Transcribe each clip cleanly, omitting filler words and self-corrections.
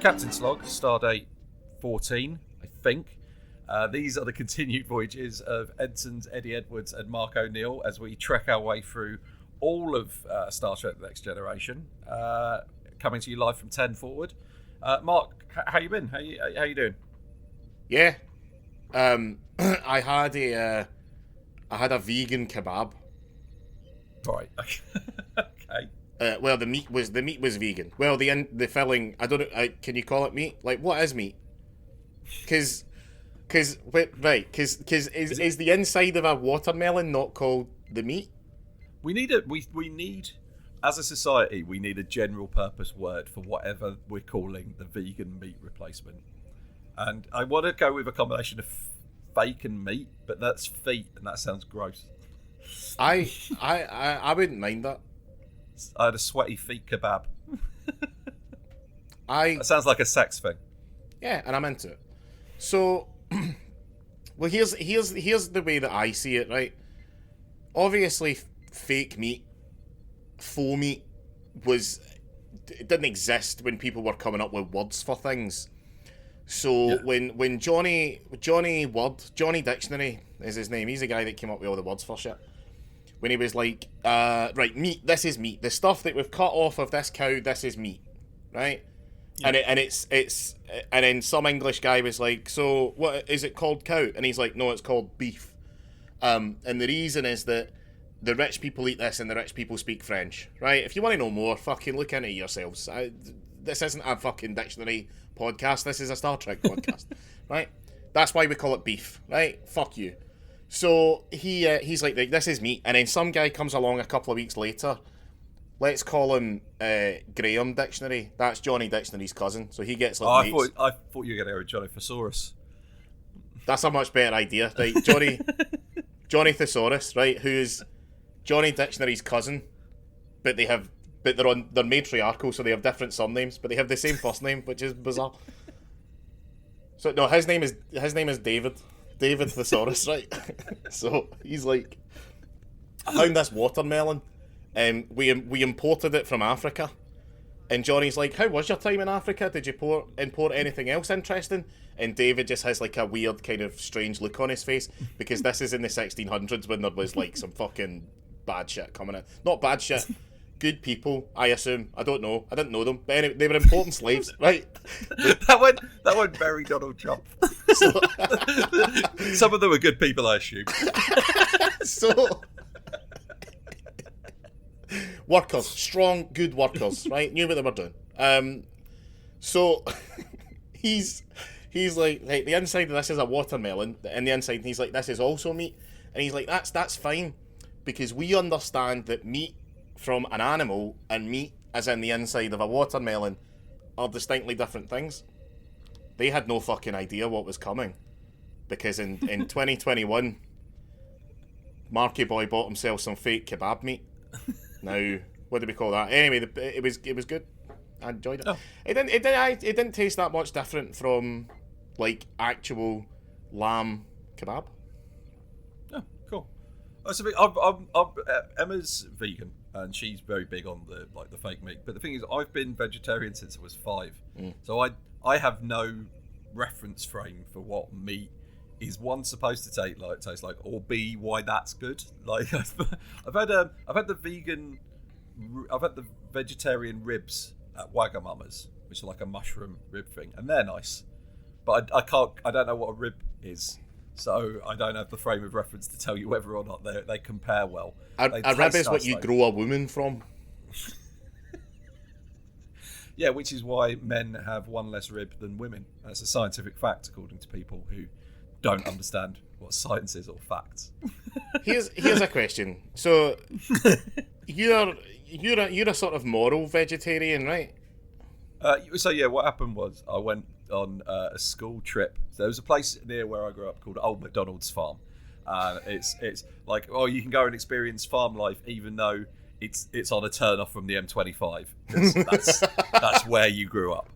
Captain Slog, Stardate 14, I think. These are the continued voyages of Ensigns Eddie Edwards and Mark O'Neill as we trek our way through all of Star Trek The Next Generation, coming to you live from 10 forward. Mark, how you been? How you doing? Yeah. I had a vegan kebab. Right. Okay. Well, the meat was vegan. Well, the filling, I don't know. Can you call it meat? Like, what is meat? Because is the inside of a watermelon not called the meat? We need as a society, we need a general purpose word for whatever we're calling the vegan meat replacement. And I want to go with a combination of fake and meat, but that's feet, and that sounds gross. I wouldn't mind that. I had a sweaty feet kebab. That sounds like a sex thing. Yeah, and I'm into it. So, well, here's the way that I see it, right? Obviously, fake meat, faux meat, it didn't exist when people were coming up with words for things. So when Johnny Dictionary is his name, he's the guy that came up with all the words for shit. When he was like, right, meat, this is meat. The stuff that we've cut off of this cow, this is meat, right? Yeah. And then some English guy was like, so what is it called, cow? And he's like, no, it's called beef. And the reason is that the rich people eat this and the rich people speak French, right? If you want to know more, fucking look into it yourselves. This isn't a fucking dictionary podcast. This is a Star Trek podcast, right? That's why we call it beef, right? Fuck you. So he's like, this is meat. And then some guy comes along a couple of weeks later. Let's call him Graham Dictionary. That's Johnny Dictionary's cousin. So he gets like I thought you were going to go with Johnny Thesaurus. That's a much better idea, right? Johnny Thesaurus, right? Who's Johnny Dictionary's cousin, but they're matriarchal, so they have different surnames, but they have the same first name, which is bizarre. So no, his name is David Thesaurus, right? So he's like, I found this watermelon, and we imported it from Africa. And Johnny's like, how was your time in Africa? Did you import anything else interesting? And David just has like a weird kind of strange look on his face, because this is in the 1600s when there was like some fucking bad shit coming in. Not bad shit. Good people, I assume. I don't know. I didn't know them. But anyway, they were important slaves, right? That went very Donald Trump. So, some of them were good people, I assume. So, workers, strong, good workers, right? Knew what they were doing. So he's like, the inside of this is a watermelon, and the inside, he's like, this is also meat, and he's like, that's fine, because we understand that meat from an animal and meat as in the inside of a watermelon are distinctly different things. They had no fucking idea what was coming, because in 2021 Marky Boy bought himself some fake kebab meat. Now, what do we call that? Anyway, it was good. I enjoyed it. Oh. It didn't taste that much different from like actual lamb kebab. Oh, cool. Emma's vegan, and she's very big on the fake meat. But the thing is, I've been vegetarian since I was 5, so I have no reference frame for what meat is, one, supposed to taste like, or B, why that's good. Like I've had the vegetarian ribs at Wagamama's, which are like a mushroom rib thing, and they're nice, but I don't know what a rib is, so I don't have the frame of reference to tell you whether or not they compare well. A rib is what you grow a woman from. Yeah, which is why men have one less rib than women. That's a scientific fact, according to people who don't understand what science is or facts. Here's a question. So you're a sort of moral vegetarian, right? So yeah, what happened was I went on a school trip. So there was a place near where I grew up called Old MacDonald's Farm. It's like, oh, you can go and experience farm life even though it's on a turn off from the M25. That's where you grew up.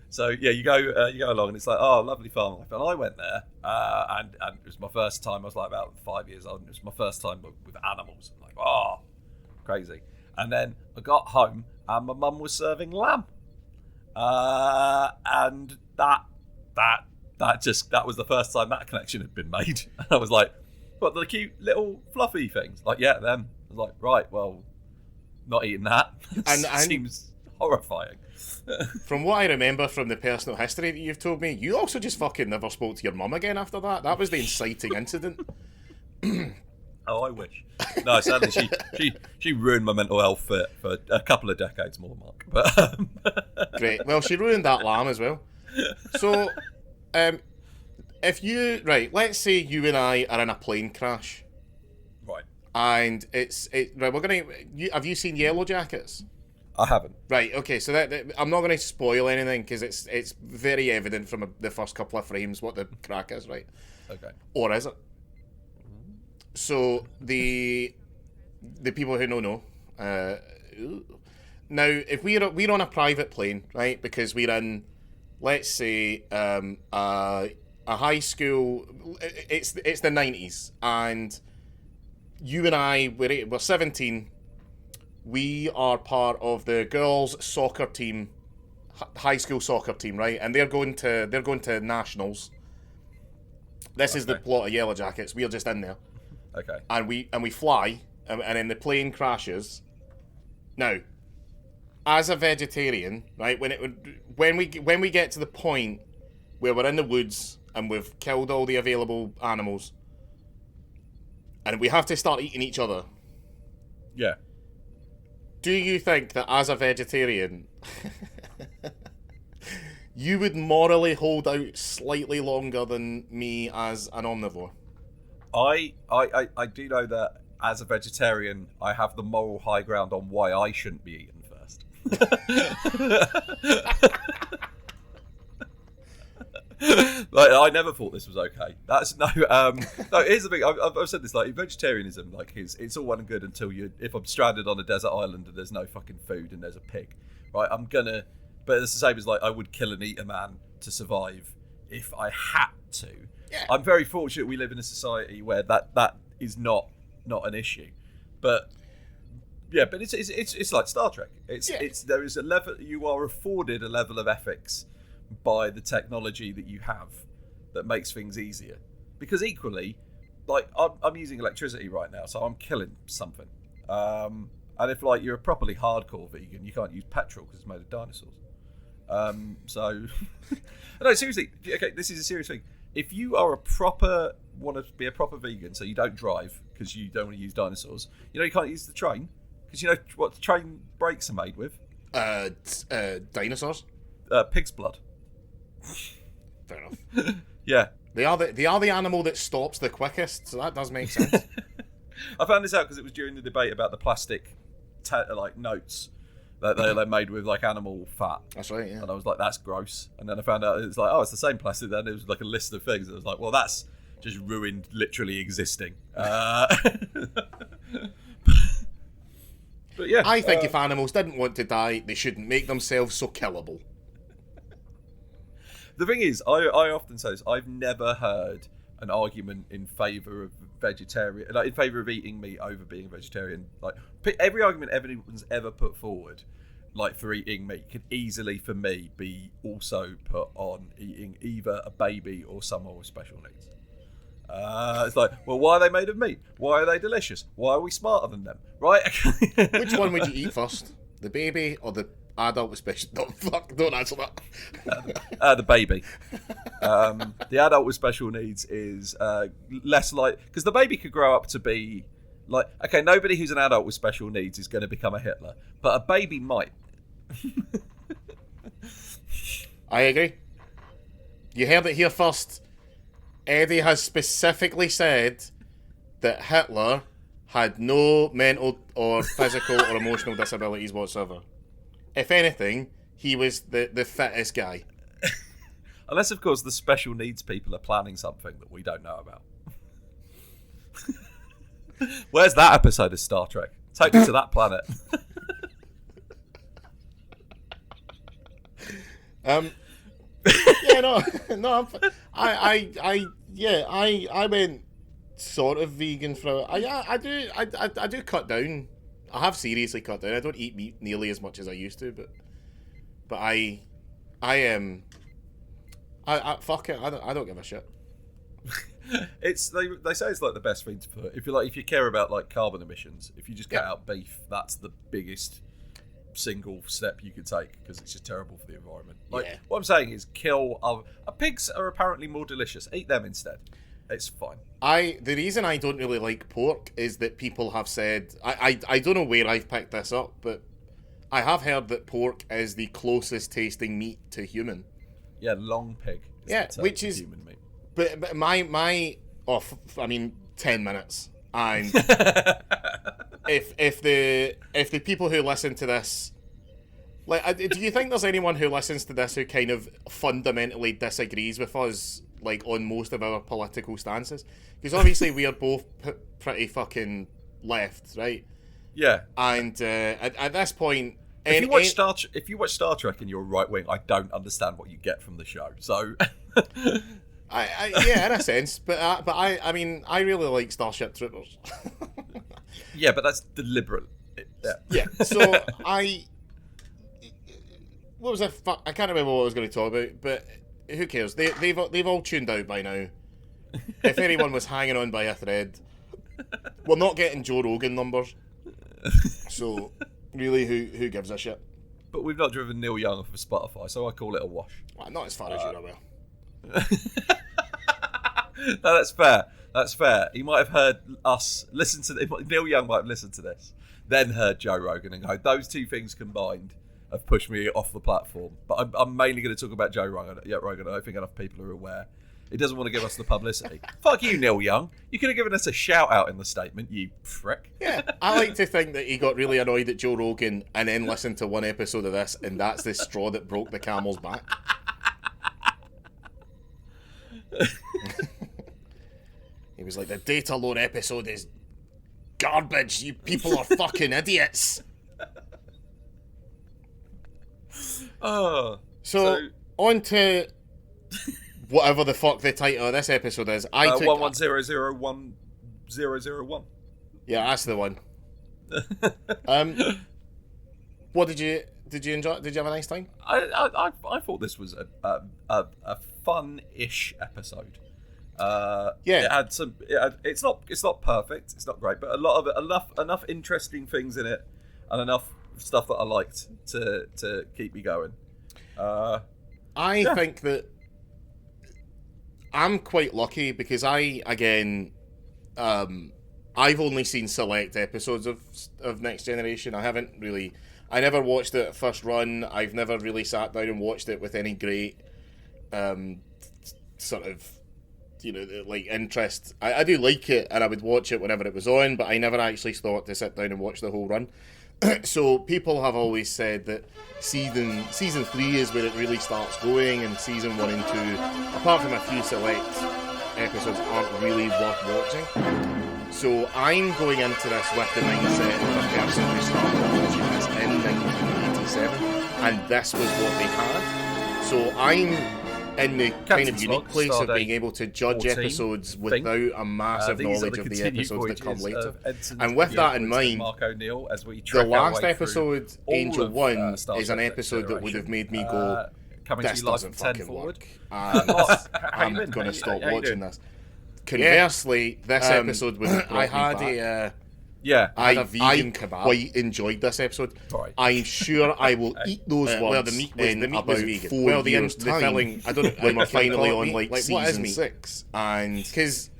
So yeah, you go along and it's like, oh, lovely farm life. And I went there, and it was my first time. I was like about 5 years old, and it was my first time with animals. I'm like, oh, crazy. And then I got home and my mum was serving lamb, And that was the first time that connection had been made. And I was like, what, the cute little fluffy things? Like, yeah, them. I was like, right, well, not eating that. And seems horrifying. From what I remember from the personal history that you've told me, you also just fucking never spoke to your mum again after that. That was the inciting incident. Oh, I wish. No, sadly, she ruined my mental health for a couple of decades more, Mark. But Great. Well, she ruined that lamb as well. So, if you let's say you and I are in a plane crash, right, and we're gonna. Have you seen Yellow Jackets? I haven't. Right. Okay. So that I'm not going to spoil anything because it's very evident from the first couple of frames what the crack is, right? Okay. Or is it? So the people who know. Now, if we're on a private plane, right? Because we're in, let's say, a high school. It's the 90s, and you and I we're 17. We are part of the girls' soccer team, high school soccer team, right? And they're going to nationals. This is the plot of Yellow Jackets. We're just in there. Okay. And we fly, and then the plane crashes. Now, as a vegetarian, right, when we get to the point where we're in the woods and we've killed all the available animals, and we have to start eating each other. Yeah. Do you think that as a vegetarian, you would morally hold out slightly longer than me as an omnivore? I do know that as a vegetarian, I have the moral high ground on why I shouldn't be eaten first. Like, I never thought this was okay. That's no. Here's the thing. I've said this. Like, vegetarianism, like, it's all well and good until if I'm stranded on a desert island and there's no fucking food and there's a pig, right? But it's the same as, like, I would kill and eat a man to survive if I had to. Yeah. I'm very fortunate we live in a society where that is not an issue, but yeah, but it's like Star Trek. There is a level, you are afforded a level of ethics by the technology that you have that makes things easier. Because equally, like, I'm using electricity right now, so I'm killing something. And if, like, you're a properly hardcore vegan, you can't use petrol because it's made of dinosaurs. So no, seriously. Okay, this is a serious thing. If you are want to be a proper vegan, so you don't drive because you don't want to use dinosaurs, you can't use the train because you know what the train brakes are made with? Dinosaurs. Pig's blood. Fair enough. Yeah. They are the animal that stops the quickest, so that does make sense. I found this out because it was during the debate about the plastic notes that they're made with, like, animal fat. That's right, yeah. And I was like, that's gross. And then I found out it's like, oh, it's the same plastic. Then it was like a list of things. I was like, well, that's just ruined literally existing. But yeah, I think if animals didn't want to die, they shouldn't make themselves so killable. The thing is, I often say this, I've never heard an argument in favour of vegetarian, like, in favour of eating meat over being a vegetarian. Like, every argument anyone's ever put forward, like, for eating meat, could easily, for me, be also put on eating either a baby or someone with special needs. It's like, well, why are they made of meat? Why are they delicious? Why are we smarter than them? Right? Which one would you eat first? The baby or the adult with special... Don't answer that. The baby. The adult with special needs is less like... Because the baby could grow up to be... Like, okay, nobody who's an adult with special needs is going to become a Hitler. But a baby might. I agree. You heard it here first. Eddie has specifically said that Hitler had no mental or physical or emotional disabilities whatsoever. If anything, he was the fittest guy. Unless, of course, the special needs people are planning something that we don't know about. Where's that episode of Star Trek? Take me to that planet. Yeah, no. I went sort of vegan for. I do cut down. I have seriously cut down. I don't eat meat nearly as much as I used to, but I I am. I fuck it. I don't give a shit. It's they say it's like the best thing to put. If you care about like carbon emissions, if you just cut out beef, that's the biggest single step you could take because it's just terrible for the environment. Like what I'm saying is kill pigs are apparently more delicious. Eat them instead. It's fine. The reason I don't really like pork is that people have said I don't know where I've picked this up, but I have heard that pork is the closest tasting meat to human. Yeah, long pig. Which is human meat. But my 10 minutes, and if the people who listen to this, like, do you think there's anyone who listens to this who kind of fundamentally disagrees with us, like, on most of our political stances? Because obviously we are both pretty fucking left, right? Yeah. And at this point, if you watch Star Trek and you're right wing, I don't understand what you get from the show. So. Yeah, in a sense, but I mean, I really like Starship Troopers. Yeah, but that's deliberate. Yeah. So what was I can't remember what I was going to talk about, but who cares? They've all tuned out by now. If anyone was hanging on by a thread, we're not getting Joe Rogan numbers. So really, who gives a shit? But we've not driven Neil Young off of Spotify, so I call it a wash. Well, not as far as you're aware. No, that's fair. That's fair. He might have heard us listen to Neil Young might have listened to this, then heard Joe Rogan and go, those two things combined have pushed me off the platform. But I'm mainly going to talk about Joe Rogan. Yeah, Rogan. I don't think enough people are aware. He doesn't want to give us the publicity. Fuck you, Neil Young. You could have given us a shout out in the statement, you prick. Yeah, I like to think that he got really annoyed at Joe Rogan and then listened to one episode of this, and that's the straw that broke the camel's back. He was like, the data load episode is garbage. You people are fucking idiots. Oh. So on to whatever the fuck the title of this episode is. I took 11001001. Yeah, that's the one. What did you enjoy? Did you have a nice time? I thought this was a fun-ish episode. It had some. It's not perfect. It's not great, but a lot of it, enough interesting things in it, and enough stuff that I liked to keep me going. I think that I'm quite lucky because I've only seen select episodes of Next Generation. I never watched it at first run. I've never really sat down and watched it with any great sort of, like, interest. I do like it, and I would watch it whenever it was on, but I never actually thought to sit down and watch the whole run. So people have always said that season 3 is where it really starts going, and season 1 and 2, apart from a few select episodes, aren't really worth watching. So I'm going into this with the mindset of a person who started watching this in 1987, and this was what they had. So I'm in the kind of unique place of being able to judge episodes without a massive knowledge of the episodes that come later. And with that in mind, the last episode, Angel 1, is an episode that would have made me go, this doesn't fucking work. And I'm going to stop watching this. Conversely, this episode was I had a vegan kebab. Quite enjoyed this episode. Right. I'm sure I will eat those ones in about 4 years' time. I don't know when we're finally on like season 6, and because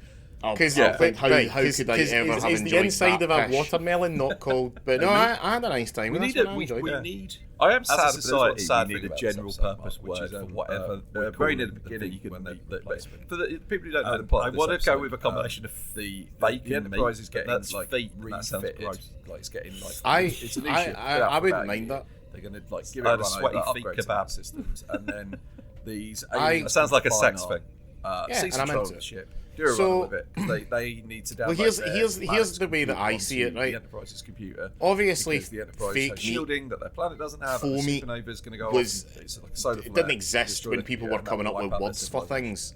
how could I ever have enjoyed the inside of a watermelon not called? But no, I had a nice time. We need. I am sad. Society, we need a general purpose word for whatever. Very near the beginning, for the people who don't know the plot, I want to go with a combination of the Enterprise is getting like feet refitted, like it's getting like it's an issue. I wouldn't mind that. They're going to like give it a sweaty feet kebab systems, and then these. It sounds like a sex thing. Cease control of the ship. Do a run with it, because they need to download. Well, here's the way that I see it, right? The Enterprise's computer. Obviously, the Enterprise fake has shielding that their planet doesn't have. Full meat supernova's going to go was off. It's like solar it didn't exist when people were coming up with words for things.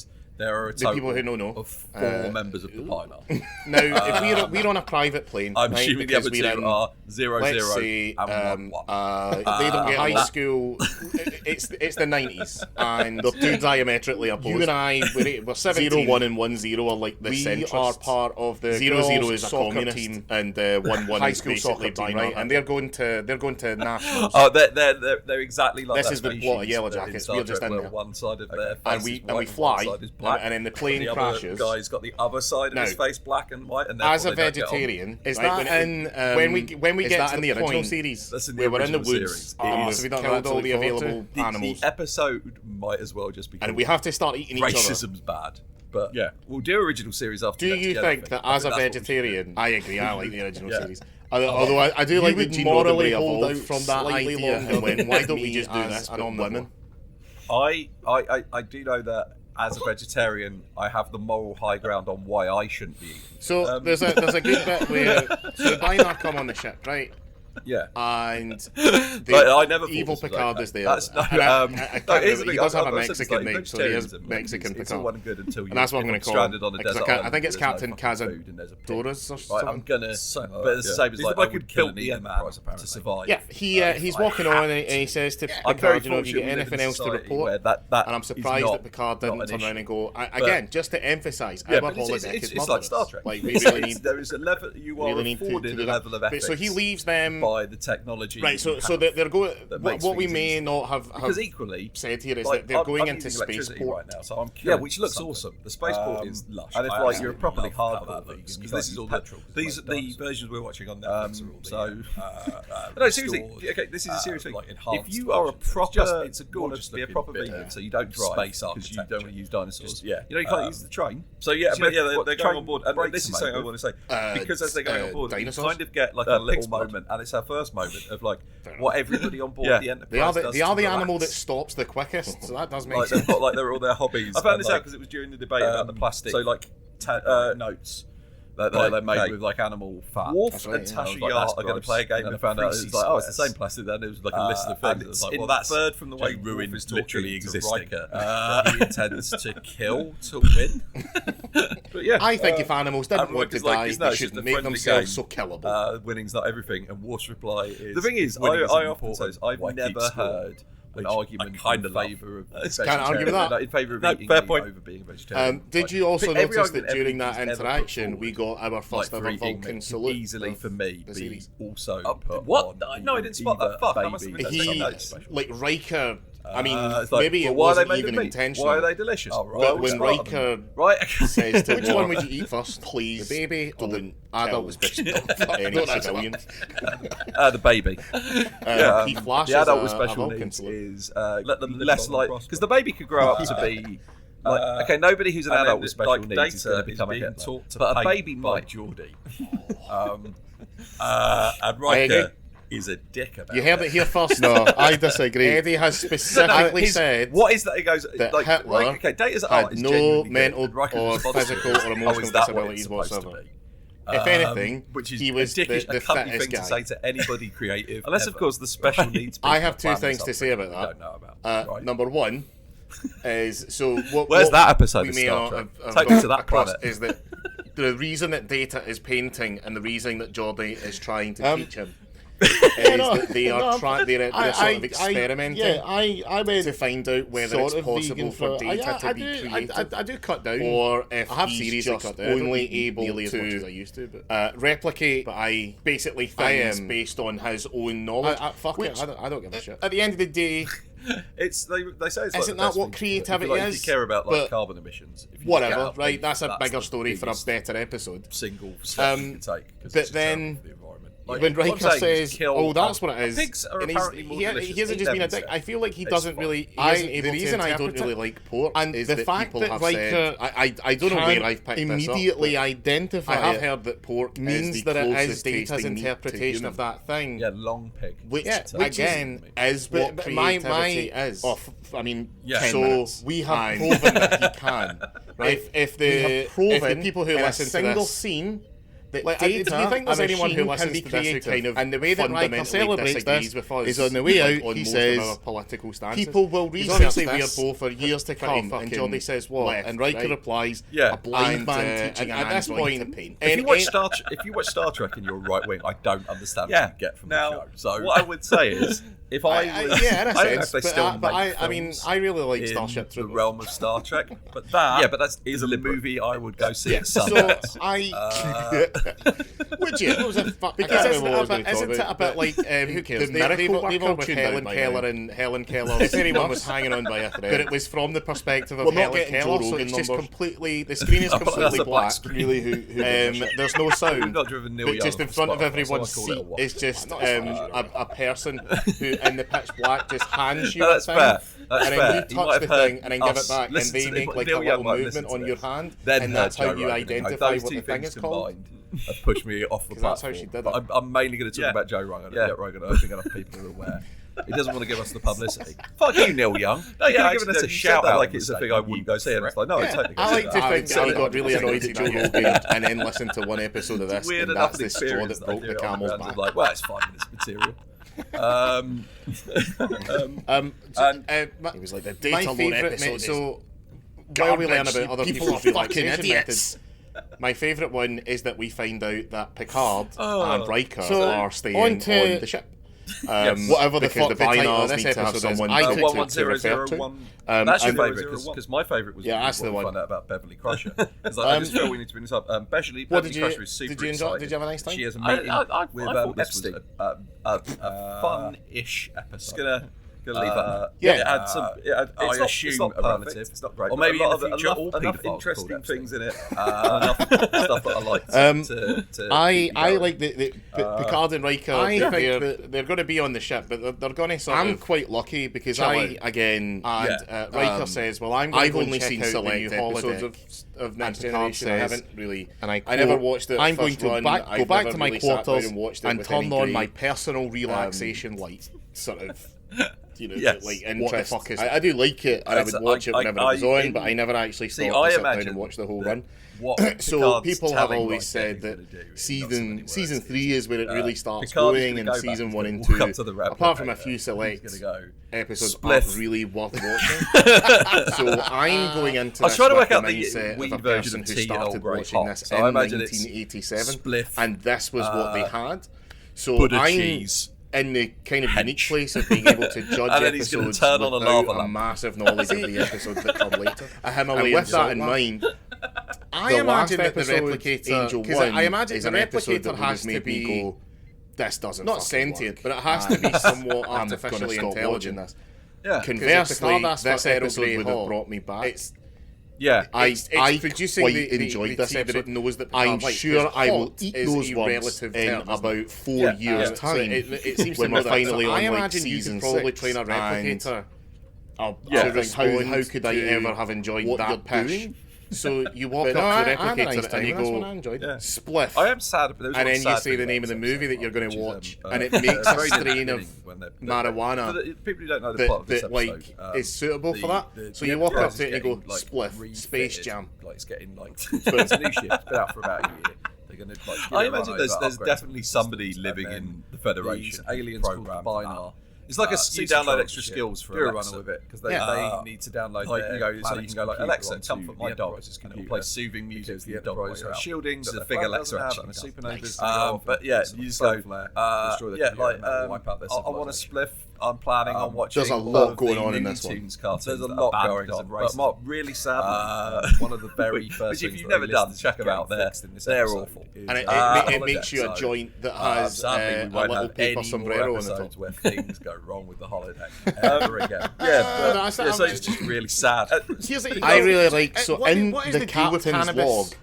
species There are a the total people who know. of 4 members of the Bynar. Now, if we're on a private plane, I'm right, assuming the because other we're 2 in, are 0, let's 0, say, and 1, 1. they don't get high that- school. It's the 90s, and they're two diametrically opposed. You and I, we're 17. 0, 1 and 1, 0 are like the We centrists. are part of the 0, girls' 0 is a soccer communist team, and 1, 1 high is school basically soccer team, Bynars. right? And they're going to nationals. Oh, they're exactly like This that is the species plot of Yellow that in Jackets. Star We're just Trek in where there. one side of their face And we is and we white fly, one side is black, and then the plane the other crashes. guy's got the other side of his Now, face black and white, and As a therefore they don't get on. vegetarian, Is right, that in when we is get that to in the the original point series? That's in the where we're in the original woods series. and so we we've don't killed have to all look the forward available to. animals. The episode might as well just be and we have to start eating each other. racism's bad, but yeah, we'll do original series after. Do that you together, I think that as a I think that's what we should do. vegetarian, I agree, I like the original Yeah. series. Although I do like would that Gene morally Roddenberry hold evolved out from that slightly idea longer and went, than why don't we me just do as this an but women? I do know that as a vegetarian, I have the moral high ground on why I shouldn't be eating. So there's a good bit where so Bynars come on the ship, right? Yeah. And But I never thought evil this was Picard like is there. that. That's And I no, can't no, remember, he does have a I've said this, Mexican like, name, so he is vegetarianism, Mexican it's all Picard. well and good until And that's what I'm you're going to call stranded him. on a Because desert I island think it's with no Captain fucking food and there's a pig. Cazadoras or Right, something. I'm gonna. But it's the same as He's like the bloke I who would kill built an the Enterprise Enterprise, to survive. Yeah, he's walking on and he says to I'm very Picard, you know, have you got fortunate we live in anything a else to society report? where that And I'm is surprised not- that Picard didn't not an turn around issue. and go, But- again, just to emphasise, Yeah, our but holodeck it's is like Star motherless. Trek. Like, we really need There is a level you are really need to afforded do a that. level of But ethics so he leaves them. by the technology. Right, you so have they're going. that What makes we things may easier. not have Because equally, said here is like, that they're going I'm into using electricity spaceport. right now, so I'm Yeah, curious which looks something. awesome. The spaceport is lush, and if I like you're a absolutely properly love how hardcore that vegan, looks, you because don't this is need all petrol, the it's like the dinosaurs. versions we're watching on Netflix are all so no, seriously. restored, Okay, this is a serious thing. like If enhanced you are a versions. proper, It's a want gorgeous to be a looking proper bit vegan, of so you don't drive space because you don't architecture. want to use dinosaurs. Just, You know, you can't use the train. So yeah, but yeah, what they're train going on board, and breaks this is are something I made want to say because as they're going on board, you dinosaurs? kind of get like a little moment, and it's our first moment of like what everybody on board Yeah. the Enterprise They are does the to animal that relax. stops the quickest, so that does make Like sense. they've got like they're all their hobbies. I found and, this out like, because it was during the debate about the plastic. So like notes that Right, they're made okay. with like animal fat. Worf That's and right, yeah. I was Tasha like, Yar that's are going to gross. play a game And then I of found out Greasy it's like, oh, it's the Squares. same plastic. Then it was like a list of And things. It's it's like, well, that's inferred from the way just Worf ruined is literally talking to existing. Riker that he intends to kill to win. But yeah, I think if animals didn't and want to Worf is like, die, it's they just shouldn't a make friendly themselves game. so killable. winning's not everything. And Worf's reply is The thing is, winning isn't I often say important. this, I've why keep never score? heard an Which argument I kinda in love. favour of Can't argue with that. in favour of No, eating fair meat point. over being a vegetarian. Did Like, you also every notice argument that during that everybody's ever put interaction forward, we got our like, first for ever eating Vulcan meat, salute? easily of for me the be series? also put What? on No, I didn't spot that. either Fuck, I must baby have missed or He, something special. like Riker, I mean, It's like, maybe well, it why are they wasn't made even of meat? intentional. Why are they delicious? Oh, right. But Why when would you start them? Riker Right. says to Which Worf, one would you eat first, please? the baby or the Don't adult? any civilians. The baby. He flashes The adult a with special Vulcan needs salute. is let them less like because the baby could grow up to be like okay, nobody who's an and adult then, with special like, needs is going Data to become a is being Hitler, taught to but a paint baby by might. Geordie. Um, And agree. Riker is a dick about You heard it here first. No, I disagree. Eddie has specifically his- said what is that? He goes that like Hitler right, okay, Data's had art is no genuinely good, mental and Riker's or response to physical it, or oh, emotional is that what it's disabilities supposed to whatsoever. be? If anything, which is he was a the cunty fittest thing guy. to say to anybody creative, Unless, of course, the special needs. I people have two plan things to something say about we that. don't know about. Right. Number one is so what. Where's what that episode we of may Star not Trek? have Take me got to that across planet. is that the reason that Data is painting and the reason that Geordie is trying to teach him is that they are they're sort of experimenting. I went to find out whether sort it's of possible vegan for for- Data to be creative, I do cut down. or if I have he's seriously just cut down. I don't only eat able nearly as much as I to used to, but replicate. But I basically things based on his own knowledge. fuck which, it. I don't give a shit. At the end of the day, It's they say it's like Isn't the that best what thing to do. creativity If you is? If you care about like But carbon emissions, if you get whatever, out of right? meat, That's a bigger the story for a biggest better episode. single step you can take. 'Cause but it's just then- terrible for the environment. Like, When what I'm Riker saying is says, kill "Oh, that's what it is," pigs are and apparently more delicious. he hasn't Eat just been a them dick. instead. I feel like he It's doesn't fine. really. He isn't able The reason to I don't interpret really it. like pork And is the that fact people that have Riker said I don't know where can't I've picked immediately this up, identify but I have it heard that pork means is the that it is closest Data's tasting meat to interpretation human. of that thing. Yeah, long pig. Which, Which again is what But creativity is. I mean, Yeah. 10 So minutes. we have And proven that he can. Right? If we have the proven people who in a listen to single this scene that Like, do you data, think there's a anyone who machine listens can be to this who creative? kind of And the way that Riker fundamentally celebrates disagrees this with us is on the way like, out, on he most says, of our political stances. people will Because research obviously this we are both for years to pretty come, and fucking Johnny says what, left, and Riker right? replies, Yeah. a blind And, man teaching and an at this android point, to paint. If you watch Star Trek and you're right wing, I don't understand what you get from Now, the show. So what I would say is, if I was, yeah, in a I don't know sense, if they but, still but make I mean, films I really like in Starship the Troopers. realm of Star Trek, but that is a movie I would go see at So Sundance. would you? Because isn't it a bit like who cares? The Miracle Worker with Helen Keller and Helen Keller. If anyone was hanging on by a thread, but it was from the perspective of We're not Helen getting Keller, Joe so Rogan it's just numbers. completely. The screen is That's completely a black black. screen. Really, who There's no We've sound. not driven Neil But Young just in off front of Spotify, everyone's so I call it a seat watch. is just Not as funny as you a person who, in the pitch black, just hands you No, a that's thing, fair. That's and fair. then You you might touch have the heard thing and then give it us back, and listen they to make this. like Neil a Young little might movement listen on to your this. hand, Then and that's Joe how you Rogan. identify Those what two the thing things is called. combined have pushed me off the 'Cause that's how platform. she did But it. I'm mainly going to talk about Joe Rogan. Yeah. Rogan. I don't think enough people are aware. He doesn't want to give us the publicity. Fuck you, Neil Young. No, yeah, giving us actually, a you shout said that out like like it's it's a thing I wouldn't go see. And it's like, no, it's totally. I like to think I got really it's annoyed at Joe Rogan and then listened to one episode of this, weird and enough that's an the straw experience that broke I the do it on camel's grounds of back. like, well, it's 5 minutes material. He was like, the data load episode. So while we learn about other People people's are fucking relaxation idiots. methods, my favourite one is that we find out that Picard Oh. and Riker So, are staying on on to- the ship. Whatever the because fuck the title of Bynars this need to have episode is, someone I to, think to, to refer to. 001. Um, That's your and- favourite, because my favourite was Yeah, that's the what we one. found out about Beverly Crusher. Because I just feel we need to bring this up. Beverly What did you- Crusher is super did you enjoy- excited. did you have a nice time? She has a I- meeting I with thought this this was was a fun-ish episode. Just gonna leave that. Yeah. it had some. I assume alternative. It's not great. Or but maybe a lot in the of it- future, enough enough paedophiles interesting called things in it. Enough stuff that I liked. To I like the Picard and Riker. I think They're going to be on the ship, but they're going to sort I'm of quite lucky because chill I, out. again, And Riker says, "Well, I'm going I've to only check seen out the select new episodes holodeck of Next Picard Generation. I says- haven't really, And I never watched it. I'm going first to run. go I've back never to my really sat down quarters and watched it and with turn any on my great, personal relaxation light. sort of, you know, Yes. like What the interest. fuck is I do like it, and I would watch it whenever it was on, but I I never actually see, thought I to sit down imagine and watch the whole that run. What So Picard's people have telling always Riker said he's that gonna do in not so many season words 3 is where it really starts Picard is going, gonna and go back, season he's 1 gonna and walk 2, up to the apart from a replicator, few he's select gonna go, episodes, "Spliff." aren't really worth watching. So I'm going into I was this trying to with work out the mindset weed of a version person of who tea and Earl started Grey watching hot. this So in I imagine it's 1987, spliff, and this was what they had. So Buddha I'm cheese. in the kind of unique place of being able to judge And then he's gonna episodes turn on a without lava a lamp. massive knowledge of the episodes that come later. A And Himalayan with that salt in lamp. mind, I the last imagine that the episode, replicator, Angel 'cause 1, I imagine is the an episode replicator that has has to made me be go, this doesn't not fucking sentient, work. but it has to be somewhat I'm gonna artificially stop intelligent. watching this. Yeah. Conversely, Picard asked this for Earl episode Grey would have hot. brought me back. It's Yeah. I producing quite the enjoyed this tea, but episode. it knows that I'm Picard likes, sure because I will hot eat is those a words relative in term, isn't it? about 4 Yeah, years' so time. it seems when to we're know that. finally So on I like imagine you season could probably 6, train a and replicator. Yeah. to respond how could I to ever have enjoyed what that you're pitch? doing. So you walk But up no, to the I had a nice replicator time, and you that's go, what I enjoyed. Yeah. spliff. I am sad, but there was And one then you sad say thing the about name of the this movie that episode, you're going which to is, watch, uh, and it uh, makes a very near the strain of beginning when they're- marijuana For the people who don't know the plot of this that episode, like is suitable for that. So you the walk up Enterprise to it is and you go, getting, like, spliff, refitted, Space Jam. Like it's getting like it's a new ship. It's been out for about a year. They're going to like. I imagine there's definitely somebody living in the Federation. Aliens called Bynar. It's like you download extra skills for a runner with it because they need to download. Like you go, so you can go like Alexa, comfort my dog, and it'll play soothing music for your dog. Shielding, so the thing Alexa actually and supernovas. But yeah, you just go. Yeah, like I want a spliff. I'm planning on watching. There's a lot going on in this one. There's a lot going on. But Mark, really sad. One of the very first things if you've never done, check them out. They're awful. And it makes you a joint that has a little paper sombrero on the top. Where things go wrong with the holodeck ever again. Yeah, but so it's just really sad. I really like what in is the the deal with captain's cannabis?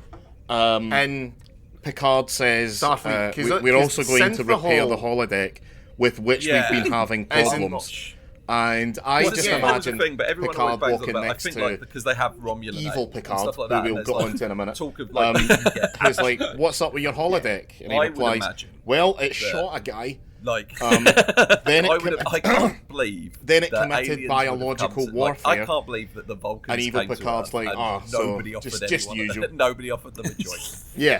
log. And Picard says Starfleet, 'cause we're also going since to the repair whole- the holodeck with which we've been having problems. And I just imagine Picard walking next to because they have Romulan evil Picard, stuff like who that, we'll and get there's, onto in a minute. Talk of like, who's like, "What's up with your holodeck?" And he I would replies, imagine "Well, it shot a guy. like Then I can't believe then it that committed aliens would have biological come to- warfare. I can't believe that the Vulcans And evil came to Picard's Earth like, and "Ah, so nobody offered just anyone, usual." nobody offered them a joint. Yeah."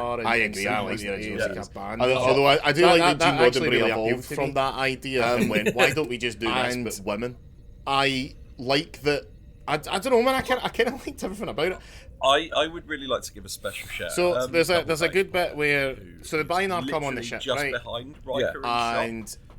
are. And I and agree. see I what like the the original A's Series. band. Although I do That- like that that Gene actually Roddenberry really evolved appealed to from me. that idea and went, why don't we just do this, And- but women? I like that. I don't know, man. I kind of liked everything about it. I would really like to give a special shout. So there's a Double good bit where who so the is Bynar come on the literally ship, just right? behind Riker in shot. And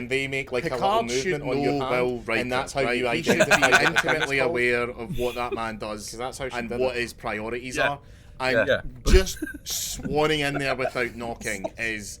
and they make like a Picard little should movement on your know hand, Will Riker, and that's how you right? He should identify be that the thing's intimately called. aware of what that man does 'Cause that's how she and did what it. his priorities Yeah. are. And Yeah. just swanning in there without knocking is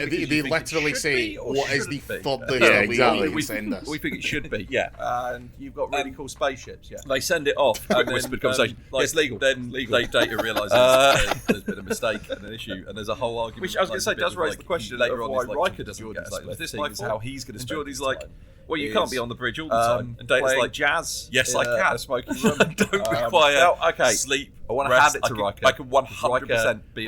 they literally say, what is the furthest Yeah, away exactly. you can send us? We think it should be. Yeah. And you've got really cool spaceships. Yeah. They send it off. Quick and then, whispered conversation. It's legal. Then Legal. data realises there's been a mistake and an issue, and there's a whole argument. Which I was going to say like, does a bit raise of, the question later of on. why It's like Riker doesn't Jordan's get us. like, Is this my my fault? how he's going to And spend Jordan's his like, time? well, you Is, can't be on the bridge all the time. And Data's playing like, jazz. yes, in I can. A smoking room. Don't require okay. sleep. I want to rest. hand it to Riker. I can 100% be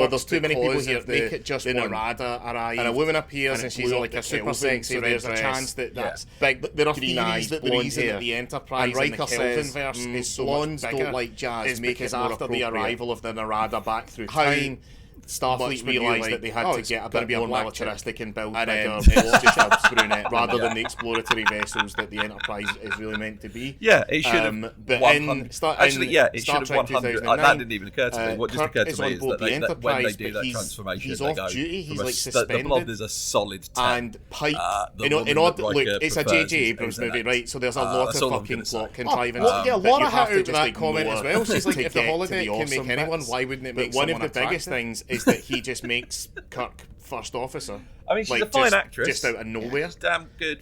no, there's too many people here. Make it just the one. Narada arrive, And a woman appears and she's like a super sexy red There's a dress. chance that that's Big, there are green theories eyes, that the blonde reason hair. that the Enterprise And in the Riker Kelvin says, verse is so blondes much bigger don't like jazz, is make because it more after the appropriate. arrival of the Narada back through How- time, Starfleet realised that they had to get a bit more militaristic and build bigger warships rather than the exploratory vessels that the Enterprise is really meant to be. Yeah, it should have. But it should have 100. That didn't even occur to me. What just occurred to me is that when they do that transformation, he's they off go duty. He's like the suspended. blob is a solid 10. And Pike, look, it's a J.J. Abrams movie, right? So there's a lot of fucking plot contrivance. Laura had out that comment as well. She's like, if the holodeck can make anyone, why wouldn't it make one someone of the biggest things is that he just makes Kirk first officer. I mean, she's a fine actress, just out of nowhere. She's damn good.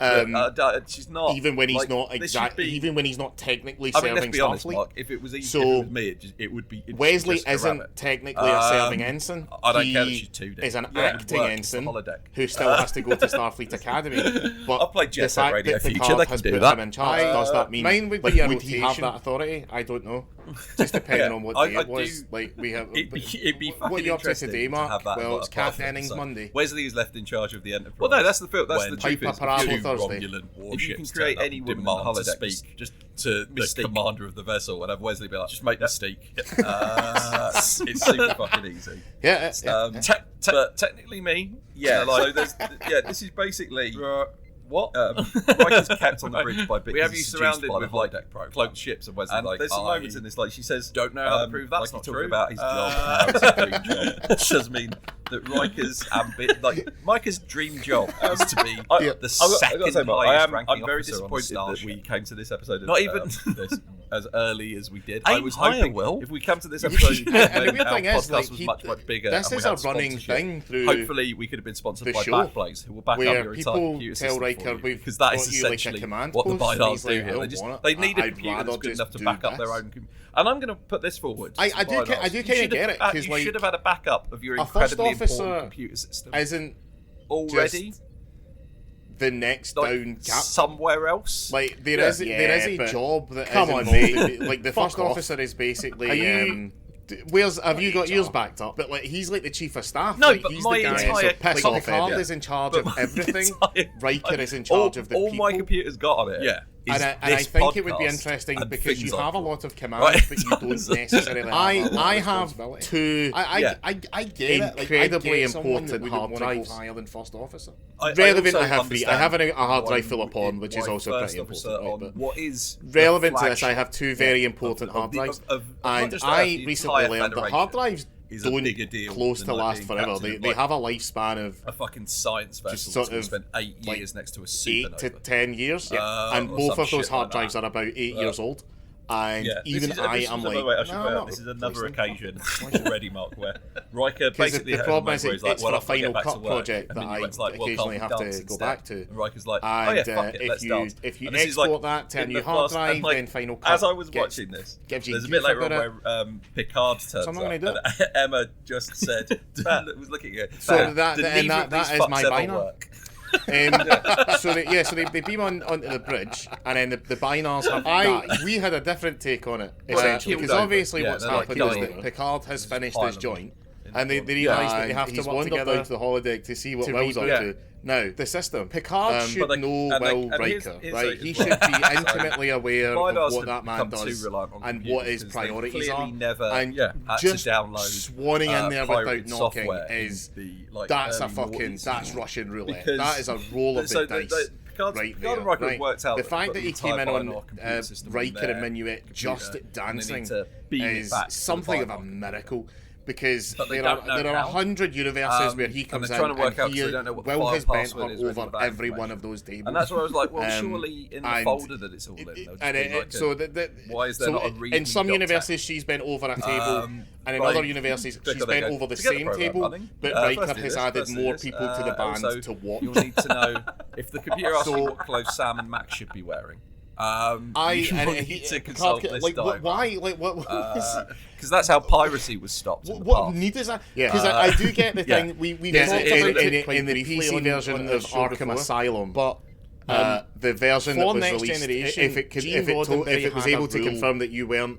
She's not even when he's like, not even when he's not technically serving let's be honest, Starfleet. Mark, if it was me, it would be. Wesley isn't technically a serving ensign. I don't care that she's 2D. Is an acting ensign who still has to go to Starfleet Academy. But I've played Jet Set Radio Future. Picard They has can do put that. him in charge. Does that mean mine would like, be a would he have rotation. that authority? I don't know. Just depending on what day it was. Like we have. It'd be What are you up to interesting today, Mark? have that Well, it's Kat above Dennings episode. Monday. Wesley is left in charge of the Enterprise. Well, no, that's the truth. Piper Is Parable two Thursday. Romulan If you can warships create turn up any and woman on demand to holodeck speak to the commander of the vessel, and have Wesley be like, just make Mystique. It's super fucking easy. Yeah. But technically me, so this is basically what Riker's kept on the bridge by bit. We have you surrounded by with the like holodeck program. cloaked ships, and Wesley And like, there's some moments in this, like she says, don't know how to prove that's like not talking true. about his job, how it's a dream job. It does mean that Riker's dream job is to be the second highest ranking I'm very officer disappointed on the that Starship. we came to this episode. Not even this as early as we did. Aim I was higher, hoping Will. if we come to this episode, And the weird our thing is, podcast like, was much bigger. this and we is a had running sponsorship. thing through Hopefully, we could have been sponsored the by show, Backblaze, who will back up where your entire people computer tell system Riker, for you, we've because that is got you like a essentially command what the post, and Bynars he's do like, here. I They don't just want it. they need a I'd computer rather that's good just enough to do back up their this. own. And I'm going to put this forward. I do Bynars. kind You of should get it, have- because you like should have had a backup of your a first incredibly officer important computer system isn't already. just the next Like, down gap. somewhere else. Like there Yeah. is a but job that come is on, involved mate. in like the Fuck first off. officer is basically Are you- have you got yours backed up? But like he's like the chief of staff. No, like, but he's my the guy. entire- So piss like, off, Picard Ed, is in charge But of my everything. entire- Riker is in charge of the all people. my computer's got on it. Yeah. is And I this think it would be podcast interesting and because things you like have a that. lot of commands, Right. but you don't necessarily have a lot I of have responsibility. two. Yeah. I get it. Like, Incredibly I get someone that important wouldn't hard wanna drives. go higher than first officer. Relevant, also I have three. I have a hard understand drive full of why porn, which is why also first pretty officer important. Right, on but what is relevant the to this, I flagship have two very important of hard the- drives, of not and just I the recently entire learned that Federation hard drives is a don't bigger deal close than, to like, last being forever. captain of, They like, have a lifespan of a fucking science vessel sort that's of, spent 8 like, years next to a 8 supernova. to 10 years, and or both some of those shit hard like drives that. are about 8 years old. And Yeah, even this is, I this am is, like, wait, I should no, put no, out, this is another please occasion already, Mark, where Riker Because basically the had problem moment is where he's like, it's well, for a I've got to get Final back to Cut work. project And that then I he went like, well, occasionally can't have we to dance go instead? back to. And Riker's like, And oh yeah, fuck it, let's dance. if you And this is export like, that to a in new the hard first- and, drive, like, then Final Cut as I was gets- watching this, gives you there's a bit grief later about on where Picard turns So I'm not up, gonna do and Emma just said, was looking at So "Dad, that- did and neither that of these is my fucks ever Bynar. work?" So they beam onto the bridge, and then the Bynars have died. We had a different take on it, essentially, killed because over. obviously Yeah, what's they're like happened is dying. that Picard has finished his Pilot. joint, and they realise that they have to work together down to the holodeck to see what Will's up to. Now, the system. Picard should but they- know and they- Will and here's- Riker, here's right? like- He should be intimately aware Bynars of what had that man become does too reliant on and computers what his because they priorities clearly are. never And had to just download swanning in there without pirated knocking software is in the, like, that's a early fucking noughties. that's Russian roulette. Because- That is a roll of the dice. Picard Right and there, Riker right. worked out The fact that he came in on Riker Riker and Minuet just dancing is something of a miracle, because But they there don't know are how. 100 universes where he and comes they're in trying to work out and 'cause they don't know what the Will file has bent password her is with over that every one information. of those tables. And that's where I was like, well, Um, surely in the and folder that it's all in, there'll just And be like so why is there not a in readme some dot universes text? she's bent over a table, and in right. other universes Click she's on there, bent go, over the to get the same program table, running. but First Riker do has this, added first do more this. people to the band Also, to watch. You'll need to know if the computer asks you what clothes Sam and Max should be wearing. You need to consult this diagram. Why? Like what? Because that's how piracy was stopped. In the What past. need is that? Because I do get the thing. We've talked about it in the PC version of Arkham Asylum, but the version for that was Next released, Generation, if it Gene was Roddenberry able had to a rule. confirm that you weren't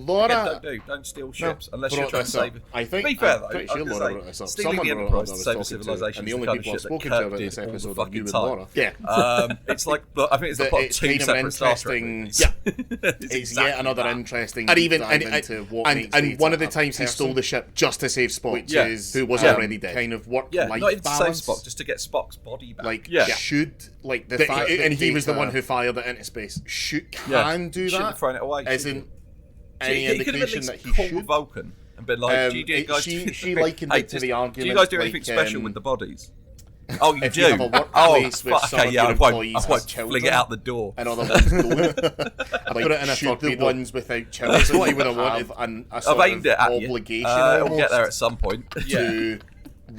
Laura don't steal ships unless you're brought trying to this up. save it. I think, To be fair, I'm pretty though, sure I was Laura gonna brought this up. stealing Someone the brought it up Enterprise that I to was save a talking to, civilization and the is only the kind people I've of shit spoken that to Kirk about did this all the episode are fucking you and time. Laura. Yeah. It's like, I think it's the plot of two Kind of an separate Star Trek interesting. movies. Yeah, it's exactly yet another that. interesting. And even dive and into what makes and Data one of the a times he stole person, the ship just to save Spock, which Yeah. is who was Yeah. already dead. Kind of work Yeah, life not even to save balance. Spock, just to get Spock's body back. Like Yeah. should like the That fact he- that and he was the Data one who fired it into space. can do Shouldn't that have thrown it away. isn't any he could have at indication least that he called should. Vulcan and been like, do you guys she likened it to the do you argument, guys do like, anything special with the bodies? Oh, you if do? you have a workplace with some of your I employees won't has fling children, it out the door. and other ones don't. Like, Put it in a should the torpedo. ones without children what he would have have wanted. a sort I've aimed of it at obligation you. It'll almost get there at some point. to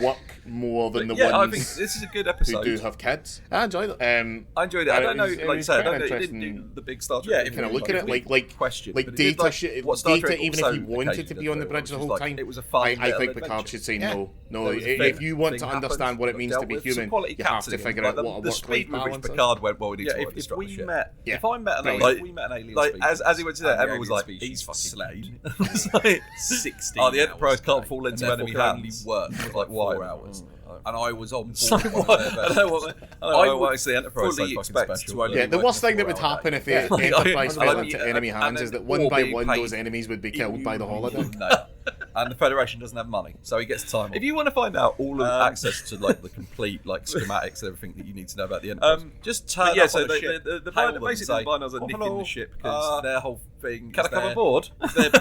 work more than the I ones think this is a good who episode. do have kids. I enjoyed it. I enjoyed it. I don't know, it like was you said, I quite don't know, an it didn't do interesting- the big Star Trek. Kind of look at it like question, like but it did, data. what Star Data, Trek even also if he wanted to occasionally be on the did, bridge the which whole was like, time, it was a fun I little think adventure. Picard should say Yeah. no. There was a If thing- you want to thing understand happened, what it means to dealt be with some human, quality you have to captaining. figure Like out what a the work-life speed with which balance is. Picard went, well, we need to work if this we shit. met, Yeah. if I met an Like- alien, if we met an alien Like species, as he went to there, and the everyone was alien like, species "He's fucking slept Slain." It's like, 16 oh, the Enterprise hours a can't day, fall and into therefore enemy can only hands. work for like Why? 4 hours, and I was on So board one what? of their I don't know what. I don't know why would it's the Enterprise so fully fucking expect special. to only Yeah, the work worst a thing that would 4-hour happen day. if the Yeah. Like, Enterprise I fell mean, into enemy and hands then is that or one by being one paid. those enemies would be killed by the holodeck. No. And the Federation doesn't have money, so he gets time. If you want to find out all of access to like the complete like schematics and everything that you need to know about the Enterprise, just turn up on the ship. The basically the Bynars are nicking the ship because their whole thing. Can I come aboard?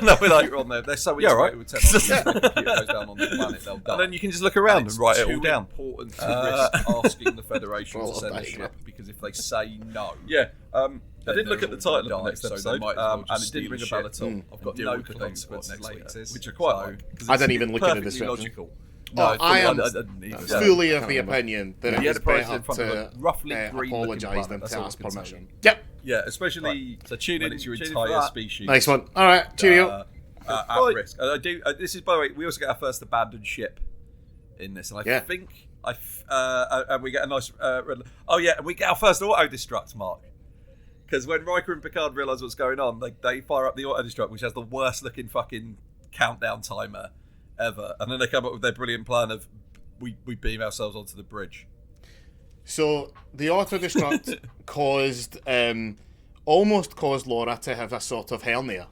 No, we're like on there. They're so integrated with technology. If the computer goes down on the planet, they'll die. And then you can just look around and write it all down. It's too important to risk asking the Federation to Well, send the that- ship because if they say no, Yeah. I did then look at the they're all title of gonna the next die, so episode, they might as well and just it didn't steal ring the a bell ship. at all. I've got Deal no with the consequences consequences next later, week, which are quite so- like. 'cause I it's didn't even look at the perfectly description. logical. I am didn't either. fully of can't the remember. opinion that The it is Enterprise better in front of to a roughly green-looking apologise planet, than that's to all ask we can say. permission. Yep, Yeah, especially so tune when in. it's your Tune in entire for that. species. nice one. All right, cheerio. At risk. I do. This is, by the way, we also get our first abandoned ship in this, and I Yeah. think and we get a nice. Oh yeah, and we get our first auto destruct, Mark. Because when Riker and Picard realise what's going on, they fire up the auto destruct, which has the worst looking fucking countdown timer ever, and then they come up with their brilliant plan of we beam ourselves onto the bridge. So the auto destruct almost caused Laura to have a sort of hernia,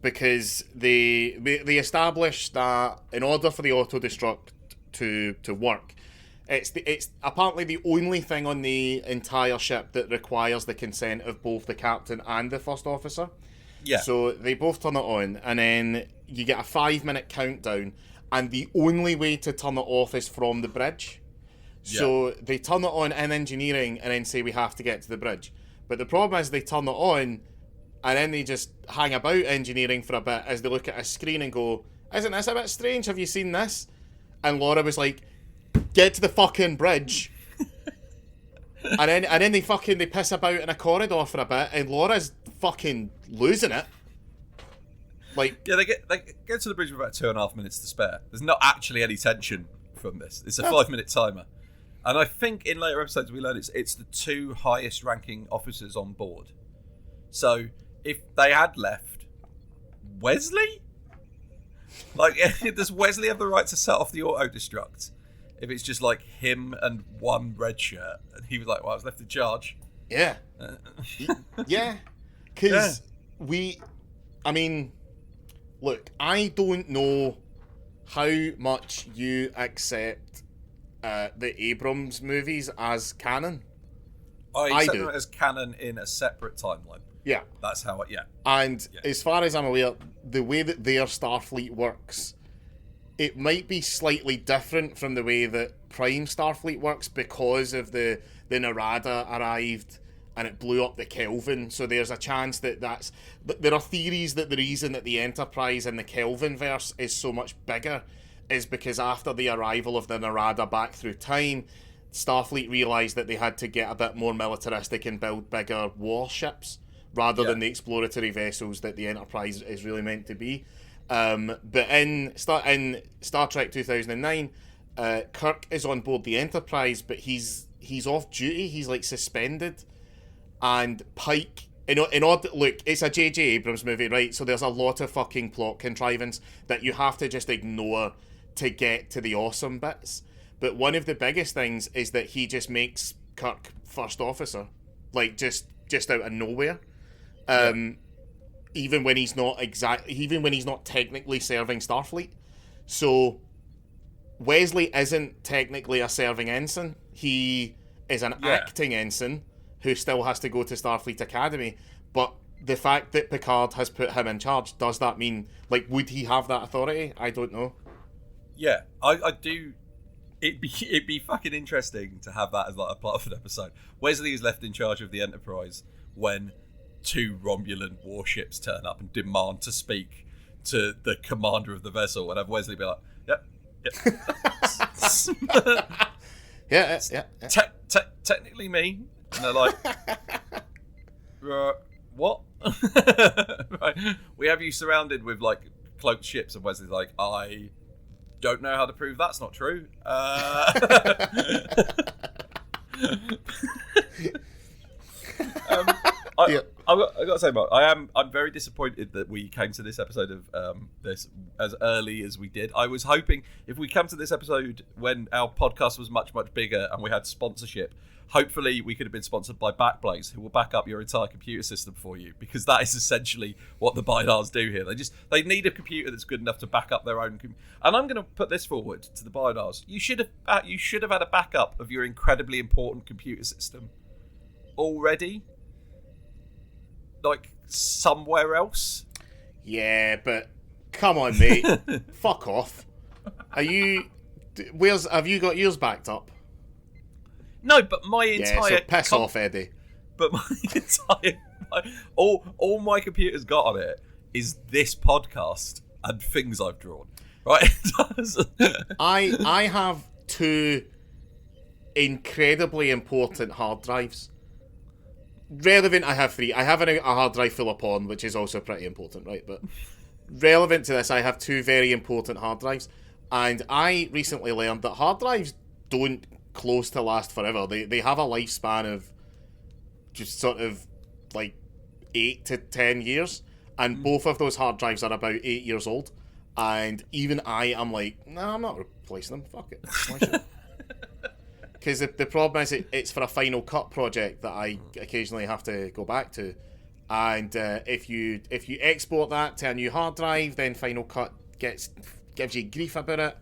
because they established that in order for the auto destruct to work, it's apparently the only thing on the entire ship that requires the consent of both the captain and the first officer. Yeah. So they both turn it on, and then you get a 5-minute countdown, and the only way to turn it off is from the bridge. So they turn it on in engineering and then say we have to get to the bridge. But the problem is they turn it on and then they just hang about engineering for a bit as they look at a screen and go, isn't this a bit strange? Have you seen this? And Laura was like, get to the fucking bridge. and then they piss about in a corridor for a bit and Laura's fucking losing it. Like, Yeah, they get to the bridge with about 2.5 minutes to spare. There's not actually any tension from this. It's a 5-minute timer. And I think in later episodes we learn it's the 2 highest ranking officers on board. So if they had left, Wesley? Like, does Wesley have the right to set off the auto destruct? If it's just like him and one red shirt, and he was like, well, I was left in charge. yeah. Yeah. Because I mean, look, I don't know how much you accept the Abrams movies as canon. I I accept do. them as canon in a separate timeline. Yeah. That's how I, And as far as I'm aware, the way that their Starfleet works, it might be slightly different from the way that Prime Starfleet works because of the Narada arrived and it blew up the Kelvin. So there's a chance that there are theories that the reason that the Enterprise in the Kelvin verse is so much bigger is because after the arrival of the Narada back through time, Starfleet realised that they had to get a bit more militaristic and build bigger warships rather than the exploratory vessels that the Enterprise is really meant to be. But in Star Trek 2009, Kirk is on board the Enterprise, but he's off duty. He's like suspended, and Pike. In order, look, it's a J.J. Abrams movie, right? So there's a lot of fucking plot contrivance that you have to just ignore to get to the awesome bits. But one of the biggest things is that he just makes Kirk first officer, like just out of nowhere. Even when he's not technically serving Starfleet. So Wesley isn't technically a serving ensign. He is an acting ensign who still has to go to Starfleet Academy. But the fact that Picard has put him in charge, does that mean, like, would he have that authority? I don't know. Yeah, I do it'd be fucking interesting to have that as like a part of an episode. Wesley is left in charge of the Enterprise when 2 Romulan warships turn up and demand to speak to the commander of the vessel, and have Wesley be like, "Yep, yeah. Technically me," and they're like, "What?" Right. We have you surrounded with like cloaked ships, and Wesley's like, "I don't know how to prove that's not true." I got to say, Mark, I'm very disappointed that we came to this episode of this as early as we did. I was hoping if we come to this episode when our podcast was much they and we had sponsorship, hopefully we could have been sponsored by Backblaze, who will back up your entire computer system for you, because that is essentially what the Bynars do here. They need a computer that's good enough to back up their own and I'm going to put this forward to the Bynars. You should have had a backup of your incredibly important computer system already, like somewhere else. Yeah, but come on, mate. Fuck off. Have you got yours backed up? No, but my entire... Yeah, so piss off, Eddie. But my entire... all my computer's got on it is this podcast and things I've drawn. Right? I have 2 incredibly important hard drives. Relevant, I have 3. I have a hard drive full of porn, which is also pretty important, right? But relevant to this, I have 2 very important hard drives. And I recently learned that hard drives don't close to last forever. They have a lifespan of just sort of like 8 to 10 years. And both of those hard drives are about 8 years old. And even I am like, no, I'm not replacing them. Fuck it. Why should I? Because the problem is it's for a Final Cut project that I occasionally have to go back to, and if you export that to a new hard drive, then Final Cut gives you grief about it.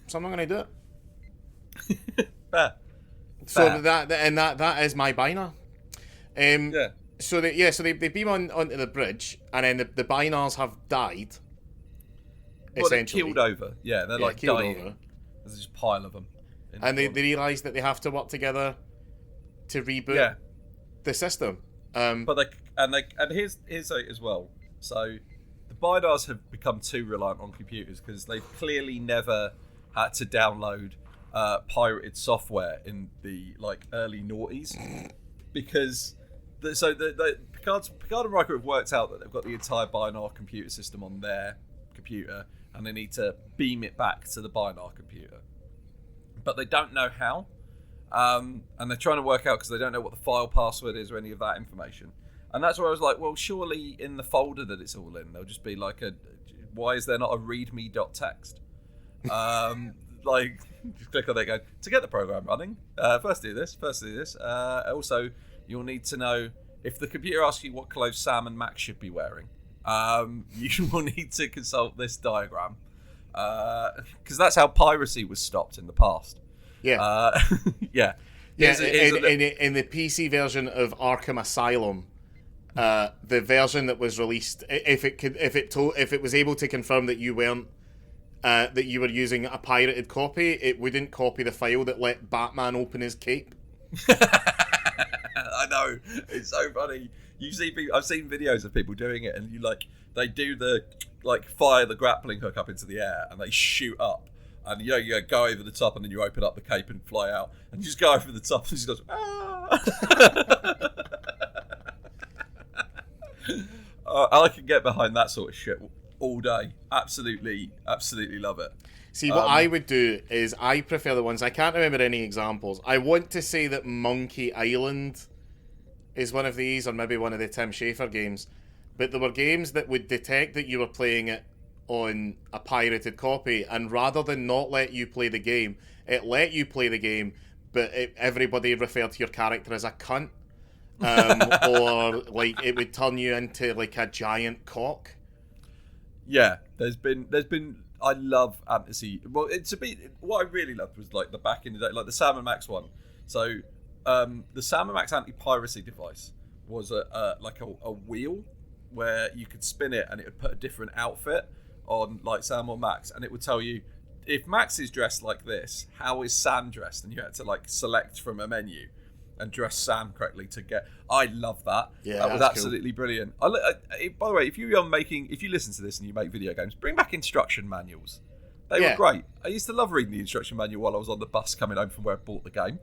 So I'm not going to do it. Fair. So that is my Bynar. Yeah. So they beam onto the bridge, and then the Bynars have died. Well, essentially, they're killed over. Yeah, they're like dying. Over. There's just a pile of them. And they realise that they have to work together to reboot the system. But here's it as well. So the Bynars have become too reliant on computers because they've clearly never had to download pirated software in the early noughties, because Picard and Riker have worked out that they've got the entire Bynar computer system on their computer, and they need to beam it back to the Bynar computer. But they don't know how, and they're trying to work out because they don't know what the file password is or any of that information. And that's where I was like, well, surely in the folder that it's all in, there'll just be why is there not a readme.txt? Just click on it, go to get the program running. First do this. Also, you'll need to know if the computer asks you what clothes Sam and Max should be wearing. You will need to consult this diagram. Because that's how piracy was stopped in the past. Yeah. Yeah. In the PC version of Arkham Asylum, the version that was released, if it was able to confirm that you weren't that you were using a pirated copy, it wouldn't copy the file that let Batman open his cape. I know, it's so funny. I've seen videos of people doing it, and they do the fire the grappling hook up into the air, and they shoot up, and you go over the top, and then you open up the cape and fly out, and you just go over the top, and it just goes, ah! I can get behind that sort of shit all day. Absolutely love it. See, what I would do is I prefer the ones, I can't remember any examples. I want to say that Monkey Island is one of these, or maybe one of the Tim Schafer games. But there were games that would detect that you were playing it on a pirated copy, and rather than not let you play the game, it let you play the game, but everybody referred to your character as a cunt. Or it would turn you into a giant cock. Yeah, there's been I love fantasy. Well, what I really loved was the back in the day, the Sam and Max one. So the Sam and Max anti-piracy device was a wheel where you could spin it and it would put a different outfit on Sam or Max, and it would tell you if Max is dressed like this, how is Sam dressed? And you had to like select from a menu and dress Sam correctly to get. I love that. Yeah, that was that's absolutely brilliant. By the way, if you listen to this and you make video games, bring back instruction manuals. They were great. I used to love reading the instruction manual while I was on the bus coming home from where I bought the game.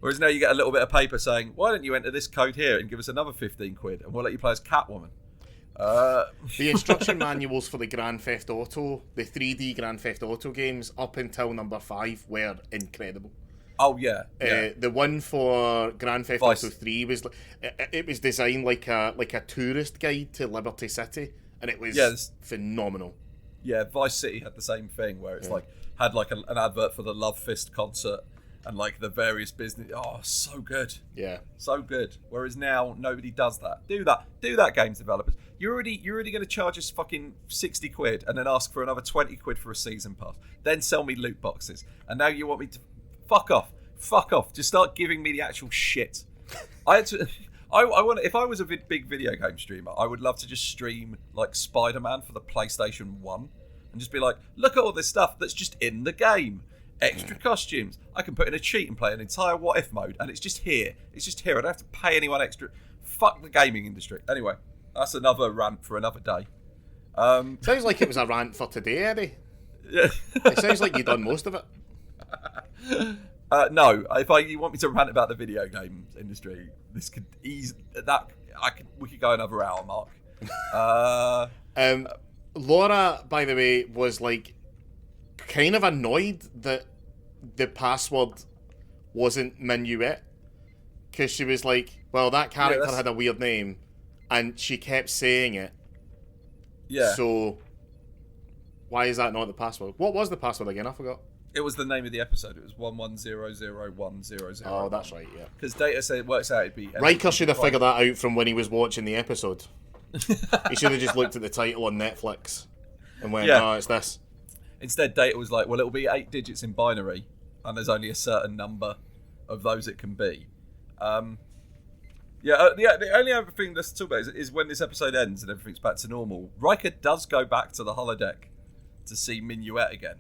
Whereas now you get a little bit of paper saying, "Why don't you enter this code here and give us another 15 quid, and we'll let you play as Catwoman." The instruction manuals for the Grand Theft Auto, the 3D Grand Theft Auto games, up until number 5, were incredible. Oh yeah. The one for Grand Theft Auto 3 was it was designed like a tourist guide to Liberty City, and it was phenomenal. Yeah, Vice City had the same thing where it's had an advert for the Love Fist concert and like the various business. Oh, so good. Yeah, so good. Whereas now nobody does that. Do that, games developers. You're already going to charge us fucking 60 quid and then ask for another 20 quid for a season pass. Then sell me loot boxes. And now you want me to fuck off. Just start giving me the actual shit. I want. If I was a big video game streamer, I would love to just stream like Spider-Man for the PlayStation 1 and just be like, look at all this stuff that's just in the game. Extra costumes. I can put in a cheat and play an entire what if mode, and it's just here. I don't have to pay anyone extra. Fuck the gaming industry. Anyway, that's another rant for another day. Sounds like it was a rant for today, Eddie. Yeah. It sounds like you've done most of it. No, you want me to rant about the video game industry, this could ease that. We could go another hour, Mark. Laura, by the way, was like kind of annoyed that the password wasn't Minuet, because she was like, well, that character had a weird name and she kept saying it. Yeah. So why is that not the password? What was the password again? I forgot. It was the name of the episode. It was 11001000. Oh, that's right, yeah. Because Data said it works out it'd be... Riker should have figured that out from when he was watching the episode. He should have just looked at the title on Netflix and went, oh, it's this. Instead, Data was like, well, it'll be 8 digits in binary, and there's only a certain number of those it can be. The only other thing let's talk about is when this episode ends and everything's back to normal, Riker does go back to the holodeck to see Minuet again,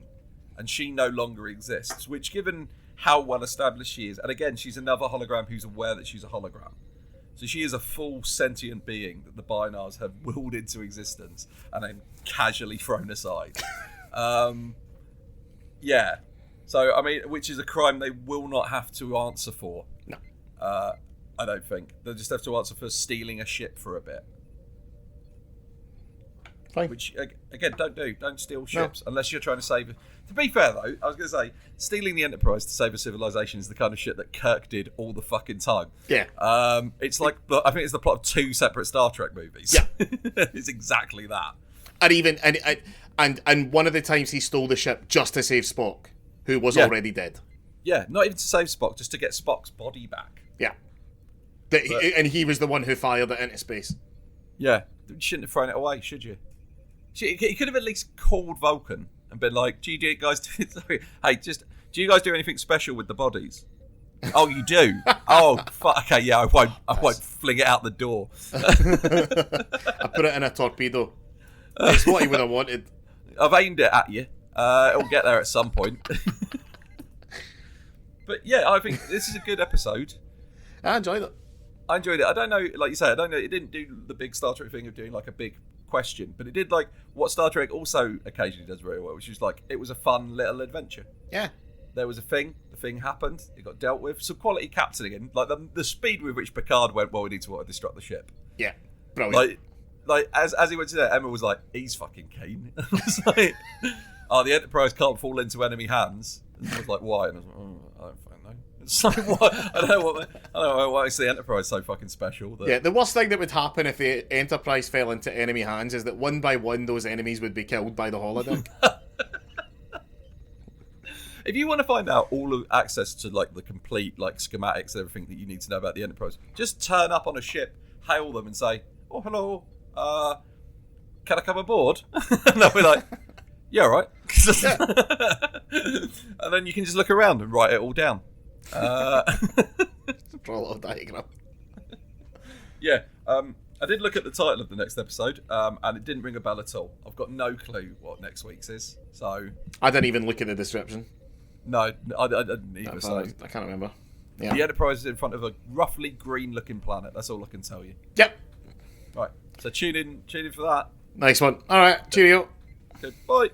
and she no longer exists, which, given how well established she is, and again, she's another hologram who's aware that she's a hologram. So she is a full sentient being that the Bynars have willed into existence and then casually thrown aside. So, I mean, which is a crime they will not have to answer for. No. I don't think. They'll just have to answer for stealing a ship for a bit. Fine. Which, again, don't do. Don't steal ships unless you're trying to save... To be fair, though, I was going to say, stealing the Enterprise to save a civilization is the kind of shit that Kirk did all the fucking time. Yeah. It's like, I think it's the plot of 2 separate Star Trek movies. Yeah. It's exactly that. And even and one of the times he stole the ship just to save Spock, who was already dead. Yeah, not even to save Spock, just to get Spock's body back. Yeah. And he was the one who fired it into space. Yeah, you shouldn't have thrown it away, should you? He could have at least called Vulcan and been like, "Do you guys do? Sorry, hey, do you guys do anything special with the bodies?" Oh, you do? Oh, fuck. Okay, yeah, I won't fling it out the door. I put it in a torpedo. That's what he would have wanted. I've aimed it at you. It'll get there at some point. But yeah, I think this is a good episode. I enjoyed it. I don't know, like you say, it didn't do the big Star Trek thing of doing like a big question, but it did like what Star Trek also occasionally does very well, which is like, it was a fun little adventure. Yeah. There was the thing happened, it got dealt with, some quality captaining, and like the speed with which Picard went, well, we need to destruct the ship. Yeah, brilliant. Like as he went to there, Emma was like, he's fucking keen. I was like, oh, the Enterprise can't fall into enemy hands. And I was like, why? And I was like, I don't fucking know. It's like, what? I don't know why is the Enterprise so fucking special. Yeah, the worst thing that would happen if the Enterprise fell into enemy hands is that one by one those enemies would be killed by the holodeck. If you want to find out all of access to like the complete like schematics and everything that you need to know about the Enterprise, just turn up on a ship, hail them, and say, "Oh, hello, can I come aboard?" And they'll be like, "Yeah, all right." And then you can just look around and write it all down. Draw a little diagram. Yeah. I did look at the title of the next episode, and it didn't ring a bell at all. I've got no clue what next week's is. So I didn't even look at the description. no, I didn't either. So I can't remember. Yeah. the Enterprise is in front of a roughly green-looking planet. That's all I can tell you. Yep. Right. So tune in for that. Nice one. All right. Cheerio. Good. Bye.